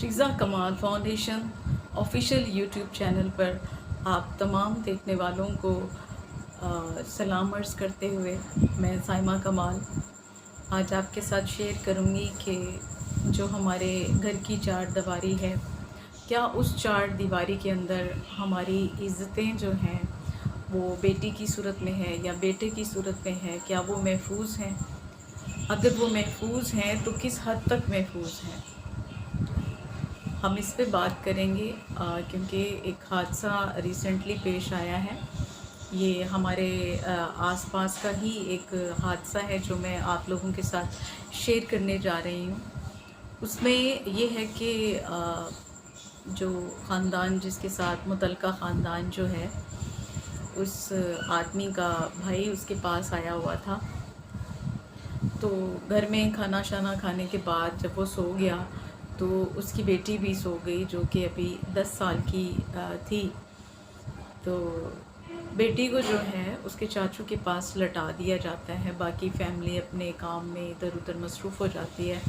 ट्रीज़ा कमाल foundation official YouTube channel पर आप तमाम देखने वालों को सलाम अर्ज़ करते हुए मैं साइमा कमाल आज आपके साथ शेयर करूंगी कि जो हमारे घर की चार दीवारी है, क्या उस चार दीवारी के अंदर हमारी इज़्ज़तें जो हैं वो बेटी की सूरत में है या बेटे की सूरत में है, क्या वो महफूज हैं? अगर वो महफूज हैं तो किस हद तक महफूज हैं? हम इस पे बात करेंगे क्योंकि एक हादसा रिसेंटली पेश आया है। ये हमारे आसपास का ही एक हादसा है जो मैं आप लोगों के साथ शेयर करने जा रही हूँ। उसमें ये है कि जो ख़ानदान जिसके साथ मुतल्लिका ख़ानदान जो है, उस आदमी का भाई उसके पास आया हुआ था। तो घर में खाना शाना खाने के बाद जब वो सो गया तो उसकी बेटी भी सो गई, जो कि अभी 10 साल की थी। तो बेटी को जो है उसके चाचू के पास लटा दिया जाता है, बाकी फैमिली अपने काम में इधर उधर मसरूफ़ हो जाती है।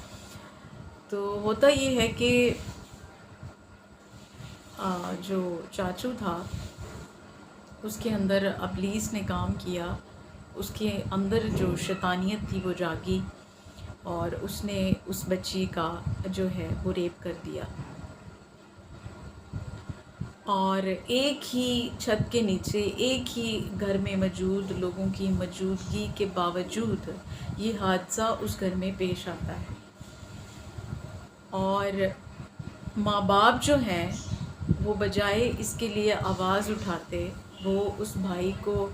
तो होता ये है कि जो चाचू था उसके अंदर इब्लीस ने काम किया, उसके अंदर जो शैतानियत थी वो जागी और उसने उस बच्ची का जो है वो रेप कर दिया। और एक ही छत के नीचे, एक ही घर में मौजूद लोगों की मौजूदगी के बावजूद ये हादसा उस घर में पेश आता है। और माँ बाप जो हैं वो बजाय इसके लिए आवाज़ उठाते, वो उस भाई को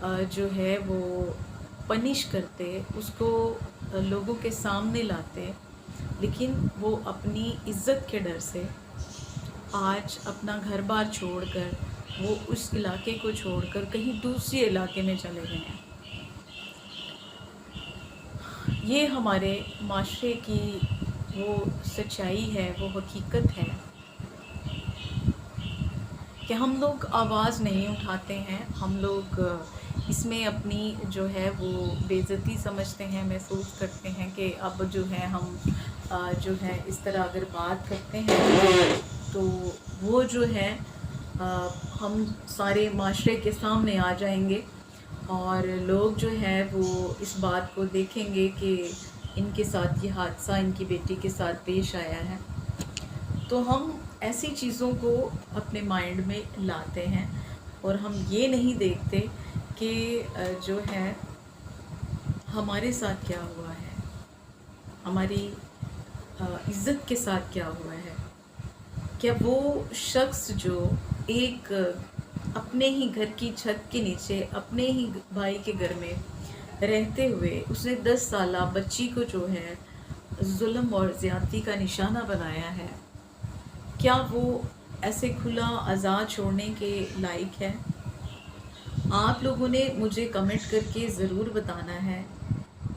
जो है वो पनिश करते, उसको लोगों के सामने लाते, लेकिन वो अपनी इज़्ज़त के डर से आज अपना घर बार छोड़कर वो उस इलाके को छोड़कर कहीं दूसरे इलाके में चले गए हैं। ये हमारे माशरे की वो सच्चाई है, वो हकीकत है कि हम लोग आवाज़ नहीं उठाते हैं। हम लोग इसमें अपनी जो है वो बेइज्जती समझते हैं, महसूस करते हैं कि अब जो है हम जो है इस तरह अगर बात करते हैं तो वो जो है हम सारे माशरे के सामने आ जाएंगे और लोग जो है वो इस बात को देखेंगे कि इनके साथ ये हादसा इनकी बेटी के साथ पेश आया है। तो हम ऐसी चीज़ों को अपने माइंड में लाते हैं और हम ये नहीं देखते कि जो है हमारे साथ क्या हुआ है, हमारी इज़्ज़त के साथ क्या हुआ है। क्या वो शख्स जो एक अपने ही घर की छत के नीचे अपने ही भाई के घर में रहते हुए उसने 10 साला बच्ची को जो है जुल्म और ज़्यादती का निशाना बनाया है, क्या वो ऐसे खुला आज़ाद छोड़ने के लायक है? आप लोगों ने मुझे कमेंट करके ज़रूर बताना है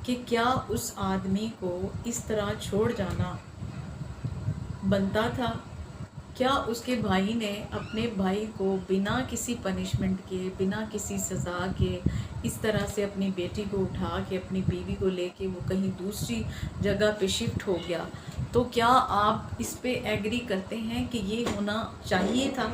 कि क्या उस आदमी को इस तरह छोड़ जाना बनता था? क्या उसके भाई ने अपने भाई को बिना किसी पनिशमेंट के, बिना किसी सज़ा के इस तरह से अपनी बेटी को उठा के अपनी बीवी को लेके वो कहीं दूसरी जगह पे शिफ्ट हो गया? तो क्या आप इस पे एग्री करते हैं कि ये होना चाहिए था?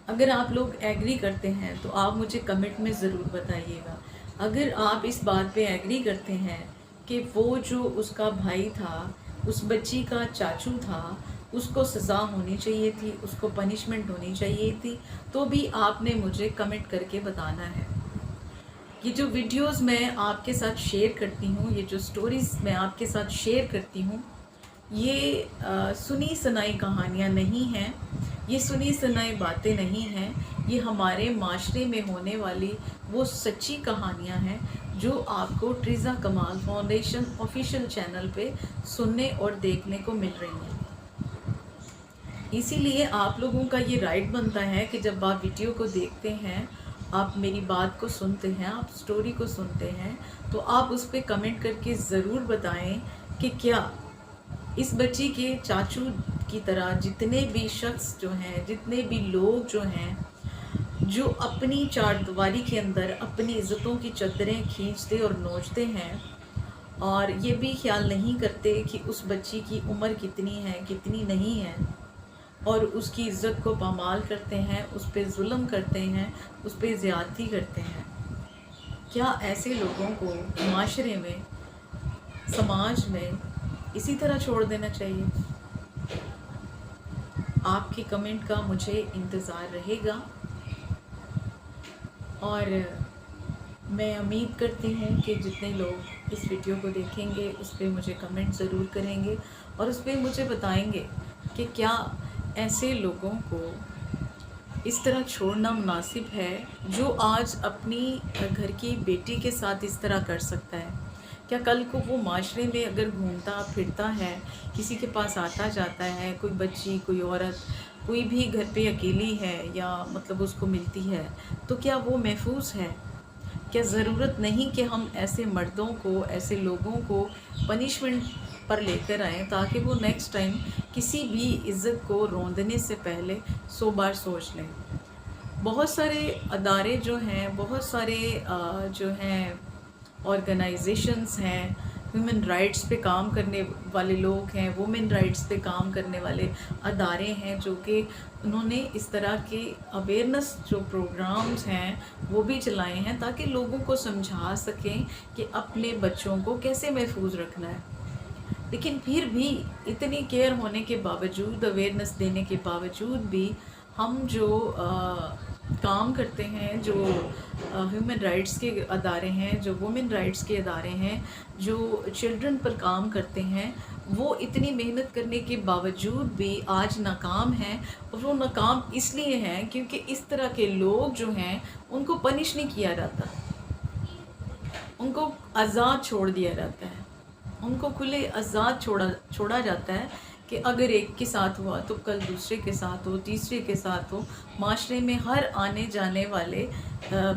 अगर आप लोग एग्री करते हैं तो आप मुझे कमेंट में ज़रूर बताइएगा। अगर आप इस बात पे एग्री करते हैं कि वो जो उसका भाई था, उस बच्ची का चाचू था, उसको सज़ा होनी चाहिए थी, उसको पनिशमेंट होनी चाहिए थी, तो भी आपने मुझे कमेंट करके बताना है। ये जो वीडियोस मैं आपके साथ शेयर करती हूँ, ये जो स्टोरीज़ मैं आपके साथ शेयर करती हूँ, ये सुनी सुनाई कहानियाँ नहीं हैं, ये सुनी सुनाई बातें नहीं हैं, ये हमारे माशरे में होने वाली वो सच्ची कहानियाँ हैं जो आपको ट्रीज़ा कमाल फाउंडेशन ऑफिशियल चैनल पे सुनने और देखने को मिल रही हैं। इसीलिए आप लोगों का ये राइट बनता है कि जब आप वीडियो को देखते हैं, आप मेरी बात को सुनते हैं, आप स्टोरी को सुनते हैं, तो आप उस पर कमेंट करके ज़रूर बताएं कि क्या इस बच्ची के चाचू की तरह जितने भी शख्स जो हैं, जितने भी लोग जो हैं, जो अपनी चारदीवारी के अंदर अपनी इज़्ज़तों की चद्दरें खींचते और नोचते हैं اور یہ بھی خیال نہیں کرتے کہ اس بچی کی عمر کتنی ہے کتنی نہیں ہے، اور اس کی عزت کو پامال کرتے ہیں، اس پہ ظلم کرتے ہیں، اس پہ زیادتی کرتے ہیں۔ کیا ایسے لوگوں کو معاشرے میں، سماج میں اسی طرح چھوڑ دینا چاہیے؟ آپ کی کمنٹ کا مجھے انتظار رہے گا، اور میں امید کرتی ہوں کہ جتنے لوگ اس ویڈیو کو دیکھیں گے اس پہ مجھے کمنٹ ضرور کریں گے، اور اس پہ مجھے بتائیں گے کہ کیا ایسے لوگوں کو اس طرح چھوڑنا مناسب ہے جو آج اپنی گھر کی بیٹی کے ساتھ اس طرح کر سکتا ہے؟ کیا کل کو وہ معاشرے میں اگر گھومتا پھرتا ہے، کسی کے پاس آتا جاتا ہے، کوئی بچی، کوئی عورت، کوئی بھی گھر پہ اکیلی ہے یا مطلب اس کو ملتی ہے، تو کیا وہ محفوظ ہے؟ کیا ضرورت نہیں کہ ہم ایسے مردوں کو، ایسے لوگوں کو پنشمنٹ پر لے کر آئیں تاکہ وہ نیکسٹ ٹائم کسی بھی عزت کو روندنے سے پہلے 100 بار سوچ لیں؟ بہت سارے ادارے جو ہیں، بہت سارے جو ہیں آرگنائزیشنز ہیں، ہیومن رائٹس پہ کام کرنے والے لوگ ہیں، وومن رائٹس پہ کام کرنے والے ادارے ہیں، جو کہ انہوں نے اس طرح کے اویئرنیس جو پروگرامز ہیں وہ بھی چلائے ہیں تاکہ لوگوں کو سمجھا سکیں کہ اپنے بچوں کو کیسے محفوظ رکھنا ہے۔ لیکن پھر بھی اتنی کیئر ہونے کے باوجود، اویئرنیس دینے کے باوجود بھی ہم جو کام کرتے ہیں، جو ہیومن رائٹس کے ادارے ہیں، جو وومن رائٹس کے ادارے ہیں، جو چلڈرن پر کام کرتے ہیں، وہ اتنی محنت کرنے کے باوجود بھی آج ناکام ہیں، اور وہ ناکام اس لیے ہیں کیونکہ اس طرح کے لوگ جو ہیں ان کو پنش نہیں کیا جاتا، ان کو آزاد چھوڑ دیا جاتا ہے، ان کو کھلے آزاد چھوڑا جاتا ہے کہ اگر ایک کے ساتھ ہوا تو کل دوسرے کے ساتھ ہو، تیسرے کے ساتھ ہو، معاشرے میں ہر آنے جانے والے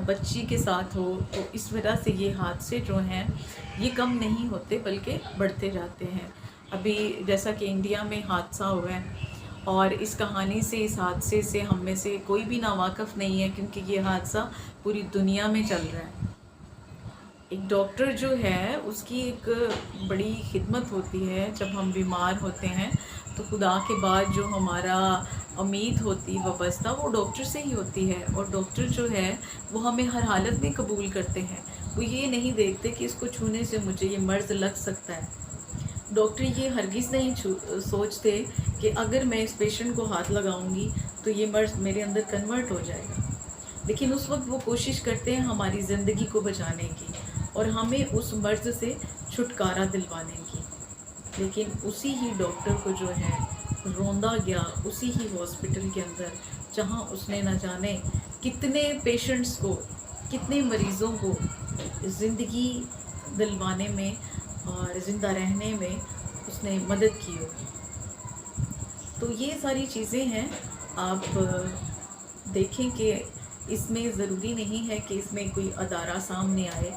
بچی کے ساتھ ہو۔ تو اس وجہ سے یہ حادثے جو ہیں یہ کم نہیں ہوتے بلکہ بڑھتے جاتے ہیں۔ ابھی جیسا کہ انڈیا میں حادثہ ہوا ہے، اور اس کہانی سے، اس حادثے سے ہم میں سے کوئی بھی ناواقف نہیں ہے، کیونکہ یہ حادثہ پوری دنیا میں چل رہا ہے۔ ایک ڈاکٹر جو ہے اس کی ایک بڑی خدمت ہوتی ہے، جب ہم بیمار ہوتے ہیں تو خدا کے بعد جو ہمارا امید ہوتی وابستہ، وہ ڈاکٹر سے ہی ہوتی ہے، اور ڈاکٹر جو ہے وہ ہمیں ہر حالت میں قبول کرتے ہیں۔ وہ یہ نہیں دیکھتے کہ اس کو چھونے سے مجھے یہ مرض لگ سکتا ہے۔ ڈاکٹر یہ ہرگز نہیں سوچتے کہ اگر میں اس پیشنٹ کو ہاتھ لگاؤں گی تو یہ مرض میرے اندر کنورٹ ہو جائے گا، لیکن اس وقت وہ کوشش کرتے ہیں ہماری زندگی کو بچانے کی اور ہمیں اس مرض سے چھٹکارا دلوانے کی۔ لیکن اسی ہی ڈاکٹر کو جو ہے روندا گیا اسی ہی ہاسپٹل کے اندر، جہاں اس نے نہ جانے کتنے پیشنٹس کو، کتنے مریضوں کو زندگی دلوانے میں اور زندہ رہنے میں اس نے مدد کی ہوگی۔ تو یہ ساری چیزیں ہیں، آپ دیکھیں کہ اس میں ضروری نہیں ہے کہ اس میں کوئی ادارہ سامنے آئے،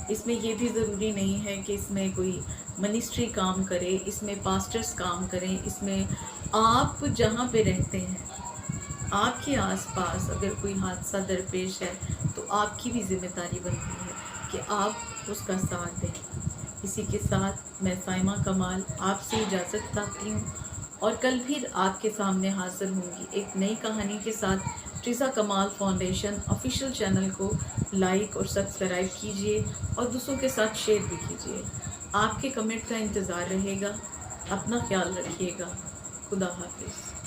اس میں یہ بھی ضروری نہیں ہے کہ اس میں کوئی منسٹری کام کرے، اس میں پاسٹرز کام کریں، اس میں آپ جہاں پہ رہتے ہیں، آپ کے آس پاس اگر کوئی حادثہ درپیش ہے تو آپ کی بھی ذمہ داری بنتی ہے کہ آپ اس کا ساتھ دیں۔ اسی کے ساتھ میں سائمہ کمال آپ سے اجازت چاہتی ہوں، اور کل پھر آپ کے سامنے حاضر ہوں گی ایک نئی کہانی کے ساتھ۔ ٹریزا کمال فاؤنڈیشن آفیشیل چینل کو لائک اور سبسکرائب کیجئے، اور دوسروں کے ساتھ شیئر بھی کیجئے۔ آپ کے کمنٹ کا انتظار رہے گا۔ اپنا خیال رکھیے گا۔ خدا حافظ۔